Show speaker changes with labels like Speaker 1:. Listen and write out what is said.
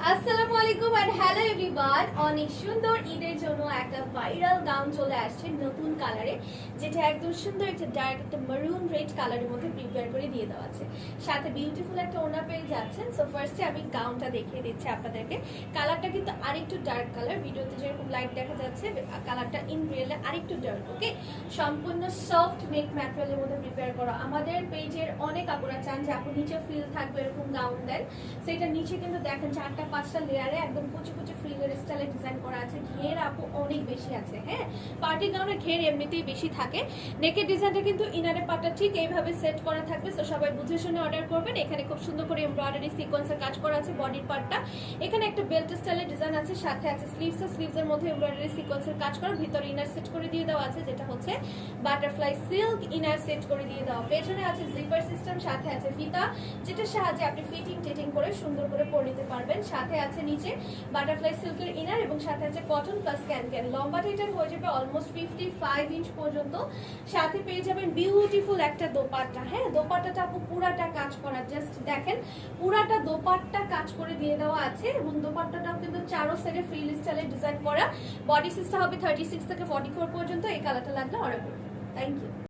Speaker 1: আসসালামু আলাইকুম and hello everyone. অনেক সুন্দর ঈদের জন্য একটা ভাইরাল গাউন চলে আসছে নতুন কালারে, যেটা একদম সুন্দর একটা ডার্ক একটা মারুন রেড কালারের মধ্যে প্রিপেয়ার করে দিয়ে দেওয়া আছে। সাথে বিউটিফুল একটা ওড়না পেয়ে যাচ্ছেন। সো ফার্স্টে আমি গাউনটা দেখিয়ে দিচ্ছি আপনাদেরকে। কালারটা কিন্তু আরেকটু ডার্ক কালার, ভিডিওতে যেরকম লাইট দেখা যাচ্ছে কালারটা ইন রিয়েলে আরেকটু ডার্ক। ওকে, সম্পূর্ণ সফট নেক ম্যাটেরিয়ালের মধ্যে প্রিপেয়ার করা। আমাদের পেজের অনেক আপুরা চান যে আপু নিচে ফ্রিল থাকবে এরকম গাউন দেন, সেটা নিচে কিন্তু দেখেন 4-5টা লেয়ারে একদম কুচি কুচি ফ্রিলের স্টাইলে ডিজাইন করা আছে। ঘের আপু অনেক বেশি আছে। হ্যাঁ, পার্টি গাউনের ঘের এমনিতেই বেশি থাকে। নেকের ডিজাইনটা কিন্তু ইনারের পাটটা ঠিক এইভাবে সেট করা থাকবে। সো সবাই বুঝে শুনে অর্ডার করবেন। এখানে খুব সুন্দর করে এমব্রয়ডারি সিকোয়েন্সের কাজ করা আছে বডির পার্টটা। এখানে একটা বেল্ট স্টাইলের ডিজাইন আছে, সাথে আছে স্লিভসের মধ্যে এমব্রয়ডারি সিকোয়েন্সের কাজ করা। ভিতরে ইনার সেট করে দিয়ে দেওয়া আছে, যেটা হচ্ছে বাটারফ্লাই সিল্ক ইনার সেট করে দিয়ে দেওয়া। পেছনে আছে জিপার সিস্টেম, সাথে আছে ফিতা, যেটার সাহায্যে আপনি ফিটিং করে সুন্দর করে পরে নিতে পারবেন। সাথে আছে নিচে বাটারফ্লাই সিল্কের ইনার এবং সাথে আছে কটন প্লাস ক্যান। লম্বাটা এটা হয়ে যাবে অলমোস্ট 55 ইঞ্চ পর্যন্ত। সাথে পেয়ে যাবেন বিউটিফুল একটা দোপাট্টা। হ্যাঁ, দোপাট্টাটা আপু পুরাটা কাজ করা, জাস্ট দেখেন পুরাটা দোপাট্টা কাজ করে দিয়ে দেওয়া আছে। এবং দোপাট্টাটাও কিন্তু চারো সাইডে ফ্রিল স্টাইলে ডিজাইন করা। বডি সাইজটা হবে 36 থেকে 44 পর্যন্ত। এই কালারটা লাগলে অর্ডার করবেন। Thank you.